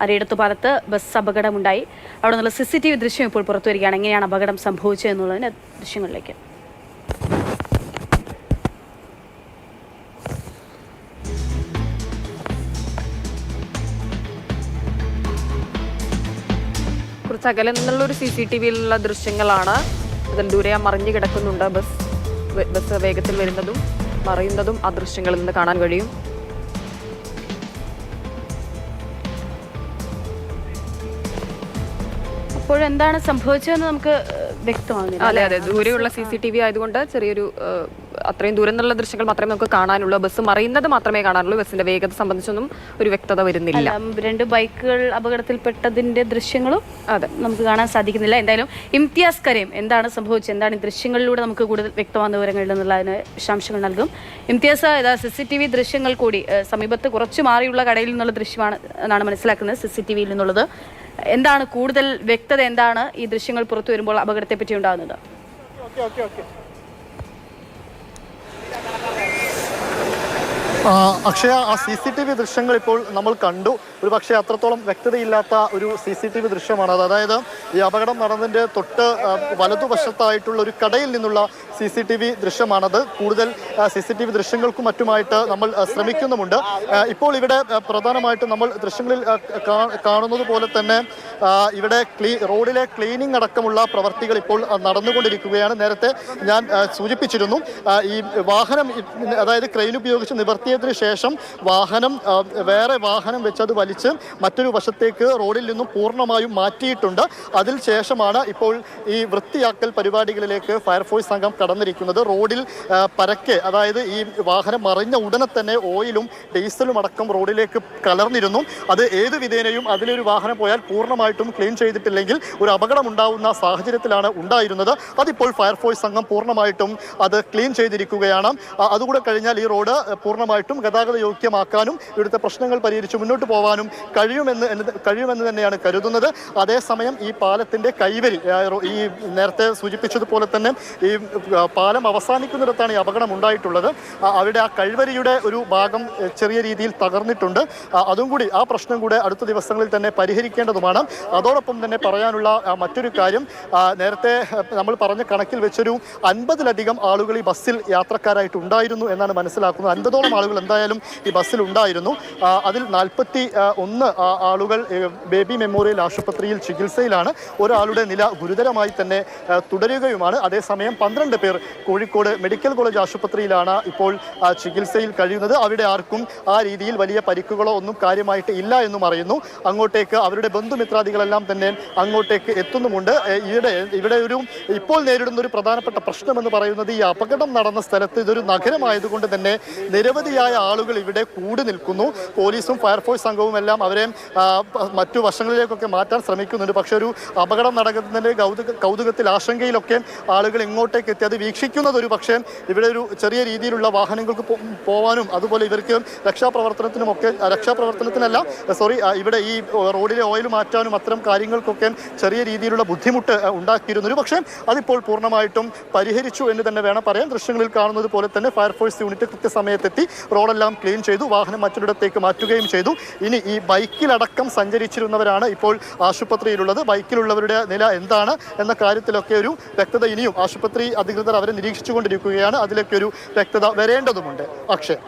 അരയിടത്തുപാലത്ത് bus അപകടമുണ്ടായി. അവിടെ നിന്നുള്ള CCTV ദൃശ്യം ഇപ്പോൾ പുറത്തു വരികയാണ്. എങ്ങനെയാണ് അപകടം സംഭവിച്ചത് എന്നുള്ളതിന്റെ ദൃശ്യങ്ങളിലേക്ക്. കുറച്ച് അകലെ നിന്നുള്ള ഒരു CCTVയിലുള്ള ദൃശ്യങ്ങളാണ്. അതിൽ ദൂരെ മറിഞ്ഞു കിടക്കുന്നുണ്ട് ബസ് വേഗത്തിൽ വരുന്നതും മറിയുന്നതും ആ ദൃശ്യങ്ങളിൽ നിന്ന് കാണാൻ കഴിയും. അപ്പോഴെന്താണ് സംഭവിച്ചതെന്ന് നമുക്ക് വ്യക്തമാകുന്നില്ല. അതെ, ദൂരെയുള്ള CCTV ആയതുകൊണ്ട് ചെറിയൊരു അത്രയും ദൂരം നിന്നുള്ള ദൃശ്യങ്ങൾ മാത്രമേ നമുക്ക് കാണാനുള്ളൂ. ബസ് മറിയുന്നത് മാത്രമേ കാണാനുള്ളൂ. ബസ്സിന്റെ വേഗത സംബന്ധിച്ചൊന്നും ഒരു വ്യക്തത വരുന്നില്ല. രണ്ട് ബൈക്കുകൾ അപകടത്തിൽപ്പെട്ടതിന്റെ ദൃശ്യങ്ങളും നമുക്ക് കാണാൻ സാധിക്കുന്നില്ല. എന്തായാലും ഇംതിയാസ് കരീം എന്താണ് സംഭവിച്ചത്, എന്താണ് ഈ ദൃശ്യങ്ങളിലൂടെ നമുക്ക് കൂടുതൽ വ്യക്തമാകുന്ന വിവരങ്ങളിൽ നിന്നുള്ളതിന് വിശദാംശങ്ങൾ നൽകും. ഇംതിയാസ്, CCTV ദൃശ്യങ്ങൾ കൂടി സമീപത്ത് കുറച്ച് മാറിയുള്ള കടയിൽ നിന്നുള്ള ദൃശ്യമാണ് എന്നാണ് മനസ്സിലാക്കുന്നത്. CCTVയിൽ നിന്നുള്ളത് എന്താണ് കൂടുതൽ വ്യക്തത, എന്താണ് ഈ ദൃശ്യങ്ങൾ പുറത്തു വരുമ്പോൾ അപകടത്തെ പറ്റി ഉണ്ടാകുന്നത്? അക്ഷയ, ആ CCTV ദൃശ്യങ്ങൾ ഇപ്പോൾ നമ്മൾ കണ്ടു. ഒരു പക്ഷേ അത്രത്തോളം വ്യക്തതയില്ലാത്ത ഒരു CCTV ദൃശ്യമാണത്. അതായത് ഈ അപകടം നടന്നതിൻ്റെ തൊട്ട് വലതുവശത്തായിട്ടുള്ള ഒരു കടയിൽ നിന്നുള്ള CCTV ദൃശ്യമാണത്. കൂടുതൽ CCTV ദൃശ്യങ്ങൾക്കും മറ്റുമായിട്ട് നമ്മൾ ശ്രമിക്കുന്നുമുണ്ട്. ഇപ്പോൾ ഇവിടെ പ്രധാനമായിട്ടും നമ്മൾ ദൃശ്യങ്ങളിൽ കാണുന്നത് പോലെ തന്നെ ഇവിടെ റോഡിലെ ക്ലീനിങ് അടക്കമുള്ള പ്രവർത്തികൾ ഇപ്പോൾ നടന്നുകൊണ്ടിരിക്കുകയാണ്. നേരത്തെ ഞാൻ സൂചിപ്പിച്ചിരുന്നു, ഈ വാഹനം, അതായത് ക്രെയിൻ ഉപയോഗിച്ച് നിവർത്തിയതിന് ശേഷം വേറെ വാഹനം വെച്ച് അത് വലിച്ച് മറ്റൊരു വശത്തേക്ക് റോഡിൽ നിന്നും പൂർണ്ണമായും മാറ്റിയിട്ടുണ്ട്. അതിനുശേഷമാണ് ഇപ്പോൾ ഈ വൃത്തിയാക്കൽ പരിപാടികളിലേക്ക് ഫയർഫോഴ്സ് സംഘം കടന്നിരിക്കുന്നത്. റോഡിൽ പരക്കെ, അതായത് ഈ വാഹനം മറിഞ്ഞ ഉടനെ തന്നെ ഓയിലും ഡീസലും അടക്കം റോഡിലേക്ക് കലർന്നിരുന്നു. അത് ഏത് വിധേനയും അതിലൊരു വാഹനം പോയാൽ പൂർണ്ണമായിട്ടും ക്ലീൻ ചെയ്തിട്ടില്ലെങ്കിൽ ഒരു അപകടം ഉണ്ടാവുന്ന സാഹചര്യത്തിലാണ് ഉണ്ടായിരുന്നത്. അതിപ്പോൾ ഫയർഫോഴ്സ് സംഘം പൂർണ്ണമായിട്ടും അത് ക്ലീൻ ചെയ്തിരിക്കുകയാണ്. അതുകൂടെ കഴിഞ്ഞാൽ ഈ റോഡ് പൂർണ്ണമായിട്ടും ഗതാഗത യോഗ്യമാക്കാനും ഇവിടുത്തെ പ്രശ്നങ്ങൾ പരിഹരിച്ച് മുന്നോട്ട് പോകാനും കഴിയുമെന്ന് തന്നെയാണ് കരുതുന്നത്. അതേസമയം ഈ പാലത്തിന്റെ കൈവരി, ഈ നേരത്തെ സൂചിപ്പിച്ചതുപോലെ തന്നെ ഈ പാലം അവസാനിക്കുന്നിടത്താണ് ഈ അപകടം ഉണ്ടായിട്ടുള്ളത്. അവിടെ ആ കൈവരിയുടെ ഒരു ഭാഗം ചെറിയ രീതിയിൽ തകർന്നിട്ടുണ്ട്. അതും കൂടി, ആ പ്രശ്നം കൂടെ അടുത്ത ദിവസങ്ങളിൽ തന്നെ പരിഹരിക്കേണ്ടതുമാണ്. അതോടൊപ്പം തന്നെ പറയാനുള്ള മറ്റൊരു കാര്യം, നേരത്തെ നമ്മൾ പറഞ്ഞ കണക്കിൽ വെച്ചൊരു 50-ലധികം ആളുകൾ ഈ ബസ്സിൽ യാത്രക്കാരായിട്ട് ഉണ്ടായിരുന്നു എന്നാണ് മനസ്സിലാക്കുന്നത്. 50ഓളം ആളുകൾ എന്തായാലും ഈ ബസ്സിൽ ഉണ്ടായിരുന്നു. അതിൽ 41 ആളുകൾ ബേബി മെമ്മോറിയൽ ആശുപത്രിയിൽ ചികിത്സയിലാണ്. ഒരാളുടെ നില ഗുരുതരമായി തന്നെ തുടരുകയുമാണ്. അതേസമയം 12 പേർ കോഴിക്കോട് മെഡിക്കൽ കോളേജ് ആശുപത്രിയിലാണ് ഇപ്പോൾ ചികിത്സയിൽ കഴിയുന്നത്. അവിടെ ആർക്കും ആ രീതിയിൽ വലിയ പരിക്കുകളോ ഒന്നും കാര്യമായിട്ട് ഇല്ല എന്നും അറിയുന്നു. അങ്ങോട്ടേക്ക് അവരുടെ ബന്ധുമിത്രാദികളെല്ലാം തന്നെ അങ്ങോട്ടേക്ക് എത്തുന്നുമുണ്ട്. ഇവിടെ ഇപ്പോൾ നേരിടുന്ന ഒരു പ്രധാനപ്പെട്ട പ്രശ്നമെന്ന് പറയുന്നത്, ഈ അപകടം നടന്ന സ്ഥലത്ത് ഇതൊരു നഗരമായതുകൊണ്ട് തന്നെ നിരവധിയായ ആളുകൾ ഇവിടെ കൂടി നിൽക്കുന്നു. പോലീസും ഫയർഫോഴ്സ് സംഘവും എല്ലാം അവരെ മറ്റു വശങ്ങളിലേക്കൊക്കെ മാറ്റാൻ ശ്രമിക്കുന്നുണ്ട്. പക്ഷെ ഒരു അപകടം നടക്കുന്നതിൻ്റെ കൗതുകത്തിൽ, ആശങ്കയിലൊക്കെ ആളുകൾ ഇങ്ങോട്ടേക്ക് എത്തി അത് വീക്ഷിക്കുന്നത് ഒരു പക്ഷേ ഇവിടെ ഒരു ചെറിയ രീതിയിലുള്ള വാഹനങ്ങൾക്ക് പോകാനും അതുപോലെ ഇവർക്ക് ഇവിടെ ഈ റോഡിലെ ഓയിൽ മാറ്റാനും അത്തരം കാര്യങ്ങൾക്കൊക്കെ ചെറിയ രീതിയിലുള്ള ബുദ്ധിമുട്ട് ഉണ്ടാക്കിയിരുന്നു. ഒരു പക്ഷേ അതിപ്പോൾ പൂർണ്ണമായിട്ടും പരിഹരിച്ചു എന്ന് തന്നെ വേണം പറയാൻ. ദൃശ്യങ്ങളിൽ കാണുന്നത് പോലെ തന്നെ ഫയർഫോഴ്സ് യൂണിറ്റ് കൃത്യസമയത്തെത്തി റോഡെല്ലാം ക്ലീൻ ചെയ്തു, വാഹനം മറ്റൊരിടത്തേക്ക് മാറ്റുകയും ചെയ്തു. ഇനി ഈ ബൈക്കിലടക്കം സഞ്ചരിച്ചിരുന്നവരാണ് ഇപ്പോൾ ആശുപത്രിയിലുള്ളത്. ബൈക്കിലുള്ളവരുടെ നില എന്താണ് എന്ന കാര്യത്തിലൊക്കെ ഒരു വ്യക്തത ഇനിയും ആശുപത്രി അധികൃതർ അവരെ നിരീക്ഷിച്ചുകൊണ്ടിരിക്കുകയാണ്. അതിലൊക്കെ ഒരു വ്യക്തത വരേണ്ടതുമുണ്ട്. അക്ഷയ്.